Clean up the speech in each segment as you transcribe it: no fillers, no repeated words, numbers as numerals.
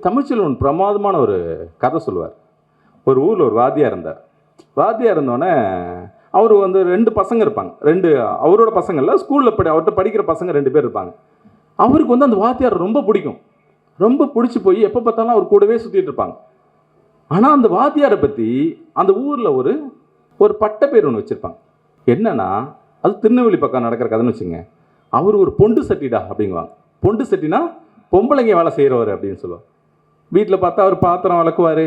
தமிழ்ச்செல்வன் பிரமாதமான ஒரு கதை சொல்லுவார். ஒரு ஊரில் ஒரு வாத்தியார் இருந்தார். வாத்தியார் இருந்தோடனே அவர் வந்து 2 பசங்க இருப்பாங்க. 2 அவரோட பசங்கள்ல ஸ்கூலில் அவர்கிட்ட படிக்கிற பசங்க 2 பேர் இருப்பாங்க. அவருக்கு வந்து அந்த வாத்தியார் ரொம்ப பிடிக்கும். ரொம்ப பிடிச்சி போய் எப்போ பார்த்தாலும் அவர் கூடவே சுற்றிட்டு இருப்பாங்க. ஆனால் அந்த வாத்தியாரை பற்றி அந்த ஊரில் ஒரு பட்ட பேர் ஒன்று வச்சுருப்பாங்க. என்னன்னா, அது திருநெல்வேலி பக்கம் நடக்கிற கதைன்னு வச்சுங்க. அவர் ஒரு பொண்டு சட்டிடா அப்படிங்குவாங்க. பொண்டு சட்டினா பொம்பளைங்க வேலை செய்கிறவர் அப்படின்னு சொல்லுவாங்க. வீட்டில் பார்த்தா அவர் பாத்திரம் விளக்குவார்,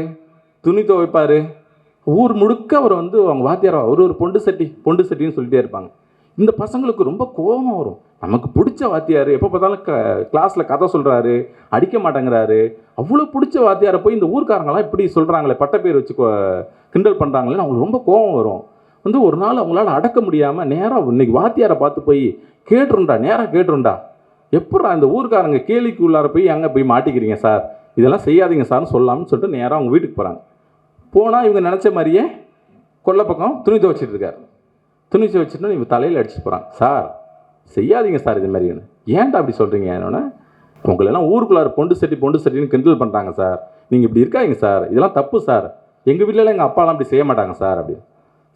துணி துவைப்பார். ஊர் முழுக்க அவர் வந்து அவங்க வாத்தியாரா ஒரு பொண்டு சட்டின்னு சொல்லிட்டே இருப்பாங்க. இந்த பசங்களுக்கு ரொம்ப கோபம் வரும். நமக்கு பிடிச்ச வாத்தியார் எப்போ பார்த்தாலும் கிளாஸில் கதை சொல்கிறாரு, அடிக்க மாட்டேங்கிறாரு. அவ்வளோ பிடிச்ச வாத்தியாரை போய் இந்த ஊர்க்காரங்களாம் இப்படி சொல்கிறாங்களே, பட்ட பேர் வச்சு கிண்டல் பண்ணுறாங்களேன்னு அவங்களுக்கு ரொம்ப கோபம் வரும். வந்து ஒரு நாள் அவங்களால அடக்க முடியாமல் நேராக இன்னைக்கு வாத்தியாரை பார்த்து போய் நேராக கேட்டுருண்டா, எப்படா இந்த ஊர்க்காரங்க கேலிக்கு உள்ளார போய் அங்கே போய் மாட்டிக்கிறீங்க சார், இதெல்லாம் செய்யாதீங்க சார்னு சொல்லலாம்னு சொல்லிட்டு நேராக அவங்க வீட்டுக்கு போகிறாங்க. போனால் இவங்க நினச்ச மாதிரியே கொல்லை பக்கம் துணி துவைச்சிட்டு இருக்காரு. துணி துவைச்சிட்டு இவங்க தலையில் அடிச்சுட்டு போகிறாங்க. சார் செய்யாதீங்க சார் இது மாதிரின்னு. ஏன்டா அப்படி சொல்கிறீங்க? என்னன்னா, உங்களெல்லாம் ஊருக்குள்ளார பொண்டு சட்டின்னு கிண்டல் பண்ணுறாங்க சார், நீங்கள் இப்படி இருக்காங்க சார், இதெல்லாம் தப்பு சார், எங்கள் வீட்டிலலாம் எங்கள் அப்பாலாம் அப்படி செய்ய மாட்டாங்க சார் அப்படின்னு.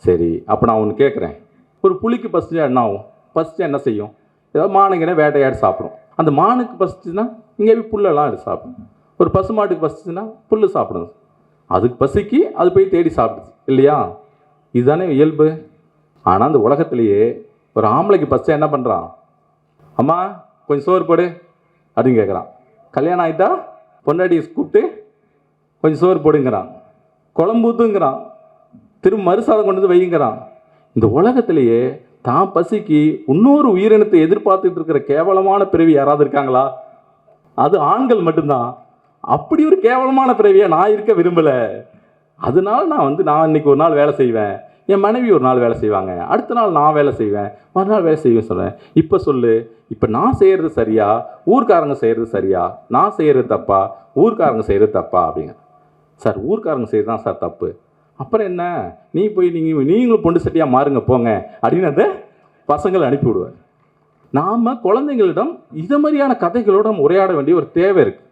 சரி, அப்போ நான் ஒன்று கேட்குறேன். ஒரு புலிக்கு பசிச்சா என்ன ஆகும்? பசிச்சா என்ன செய்யும்? ஏதாவது மானுங்கன்னா வேட்டையாடி சாப்பிடும். அந்த மானுக்கு பசிச்சுன்னா இங்கே புல்லெல்லாம் எடுத்து சாப்பிடும். ஒரு பசுமாட்டுக்கு பசிச்சுன்னா புல் சாப்பிடுது. அதுக்கு பசிக்கு அது போய் தேடி சாப்பிடுது இல்லையா? இதுதானே இயல்பு. ஆனால் அந்த உலகத்திலேயே ஒரு ஆம்பளைக்கு பசிச்சா என்ன பண்ணுறான்? அம்மா கொஞ்சம் சோறு போடு அப்படின்னு கேட்குறான். கல்யாணம் ஆகிட்டா பொண்டாட்டியை கூப்பிட்டு கொஞ்சம் சோறு போடுங்கிறான், குழம்பு ஊற்றுங்கிறான், திரும்ப மறுசாதம் கொண்டு வந்து வைங்கிறான். இந்த உலகத்திலேயே தான் பசிக்கு இன்னொரு உயிரினத்தை எதிர்பார்த்துட்டு இருக்கிற கேவலமான பிறவி யாராவது இருக்காங்களா? அது ஆண்கள் மட்டும்தான். அப்படி ஒரு கேவலமான பிறவியை நான் இருக்க விரும்பலை. அதனால நான் இன்னைக்கு ஒரு நாள் வேலை செய்வேன், என் மனைவி ஒரு நாள் வேலை செய்வாங்க, அடுத்த நாள் நான் வேலை செய்வேன், மறுநாள் வேலை செய்வேன் சொல்கிறேன். இப்போ சொல்லு, இப்போ நான் செய்கிறது சரியா, ஊர்க்காரங்க செய்கிறது சரியா, நான் செய்கிறது தப்பா, ஊர்க்காரங்க செய்கிறது தப்பா அப்படிங்க. சார் ஊர்க்காரங்க செய்கிறது தான் சார் தப்பு. அப்புறம் என்ன, நீ போய் நீங்களும் பொண்டு சட்டியாக மாறுங்க போங்க அப்படின்னு அந்த பசங்களை அனுப்பி விடுவார். நாம் குழந்தைங்களிடம் இது மாதிரியான கதைகளோட உரையாட வேண்டிய ஒரு தேவை இருக்குது.